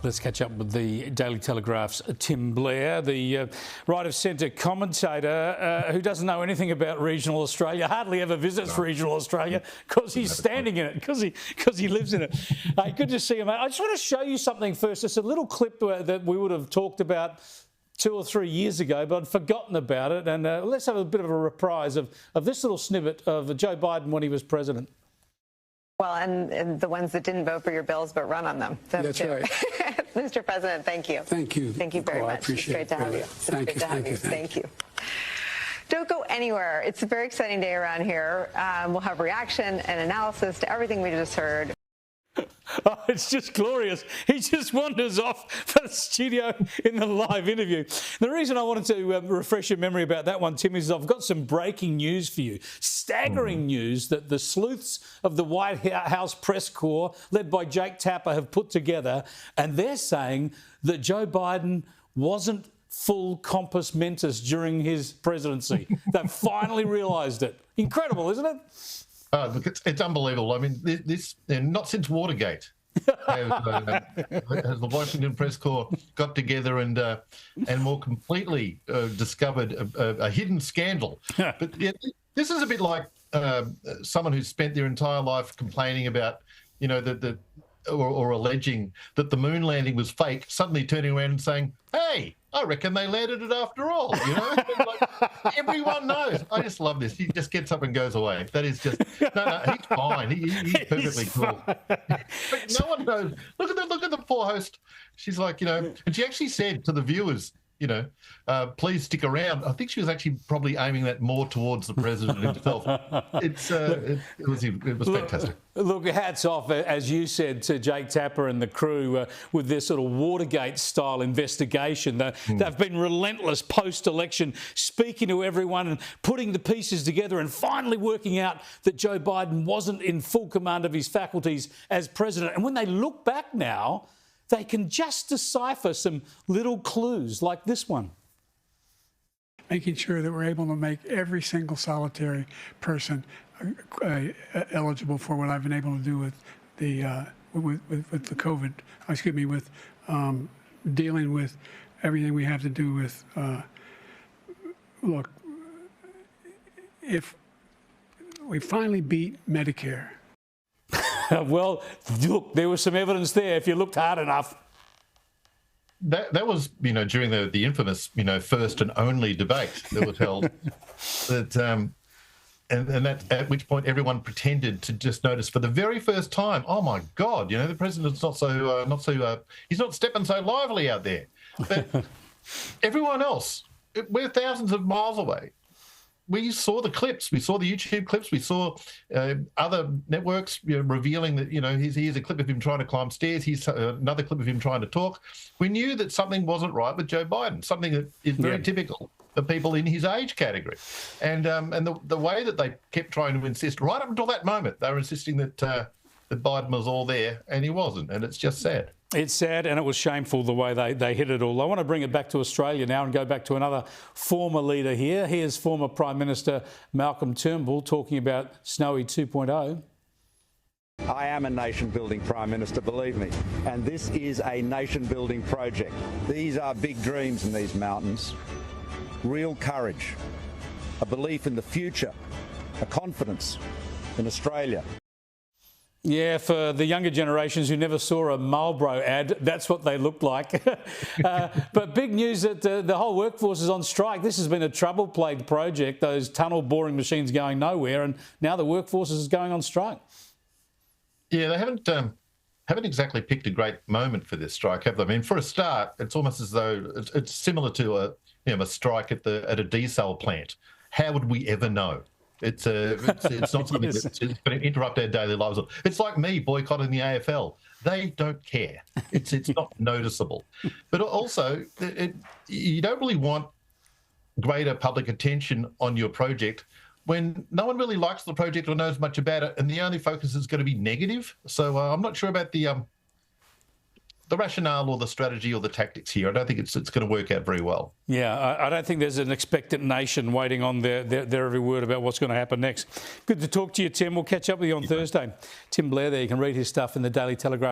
Let's catch up with the Daily Telegraph's Tim Blair, the right-of-centre commentator who doesn't know anything about regional Australia, hardly ever visits regional Australia because he's standing in it, because he lives in it. Good to see you, mate. I just want to show you something first. It's a little clip that we would have talked about 2 or 3 years ago, but I'd forgotten about it. And let's have a bit of a reprise of this little snippet of Joe Biden when he was president. Well, and the ones that didn't vote for your bills but run on them. That's right. Mr. President, thank you. Thank you. Thank you very much. I appreciate it's great to have you. Thank you. Don't go anywhere. It's a very exciting day around here. We'll have reaction and analysis to everything we just heard. Oh, it's just glorious. He just wanders off from the studio in the live interview. The reason I wanted to refresh your memory about that one, Tim, is I've got some breaking news for you. Staggering news that the sleuths of the White House press corps, led by Jake Tapper, have put together, and they're saying that Joe Biden wasn't full compos mentis during his presidency. They've finally realised it. Incredible, isn't it? Look, it's unbelievable. I mean, this not since Watergate has the Washington press corps got together and more completely discovered a hidden scandal. But yeah, this is a bit like someone who's spent their entire life complaining about, you know, or alleging that the moon landing was fake, suddenly turning around and saying, "Hey, I reckon they landed it after all." You know, like, everyone knows. I just love this. He just gets up and goes away. That is just no. He's fine. He's perfectly cool. But no one knows. Look at the poor host. She's like, you know, and she actually said to the viewers, you know, please stick around. I think she was actually probably aiming that more towards the president himself. It was fantastic. Look, hats off, as you said, to Jake Tapper and the crew with their sort of Watergate-style investigation. They've been relentless post-election, speaking to everyone and putting the pieces together and finally working out that Joe Biden wasn't in full command of his faculties as president. And when they look back now, they can just decipher some little clues like this one. Making sure that we're able to make every single solitary person eligible for what I've been able to do with the COVID. With dealing with everything we have to do with. Look, if we finally beat Medicare. Well, look, there was some evidence there if you looked hard enough. That was, you know, during the infamous, you know, first and only debate that was held. That and that at which point everyone pretended to just notice for the very first time, oh my God, you know, the president's he's not stepping so lively out there. But everyone else, we're thousands of miles away. We saw the clips. We saw the YouTube clips. We saw other networks, you know, revealing that, you know, here's a clip of him trying to climb stairs. Here's another clip of him trying to talk. We knew that something wasn't right with Joe Biden, something that is very typical of people in his age category. And the way that they kept trying to insist, right up until that moment, they were insisting that Biden was all there, and he wasn't. And it's just sad. It's sad and it was shameful the way they hit it all. I want to bring it back to Australia now and go back to another former leader here. Here's former Prime Minister Malcolm Turnbull talking about Snowy 2.0. I am a nation-building Prime Minister, believe me, and this is a nation-building project. These are big dreams in these mountains, real courage, a belief in the future, a confidence in Australia. Yeah, for the younger generations who never saw a Marlboro ad, that's what they looked like. But big news that the whole workforce is on strike. This has been a trouble-plagued project, those tunnel boring machines going nowhere, and now the workforce is going on strike. Yeah, they haven't exactly picked a great moment for this strike, have they? I mean, for a start, it's almost as though it's similar to a strike at a desal plant. How would we ever know? It's not something that's going to interrupt our daily lives. It's like me boycotting the AFL. They don't care. It's not noticeable. But also, you don't really want greater public attention on your project when no one really likes the project or knows much about it, and the only focus is going to be negative. So I'm not sure about the rationale or the strategy or the tactics here. I don't think it's going to work out very well. Yeah, I don't think there's an expectant nation waiting on their every word about what's going to happen next. Good to talk to you, Tim. We'll catch up with you on Thursday. Tim Blair there. You can read his stuff in the Daily Telegraph.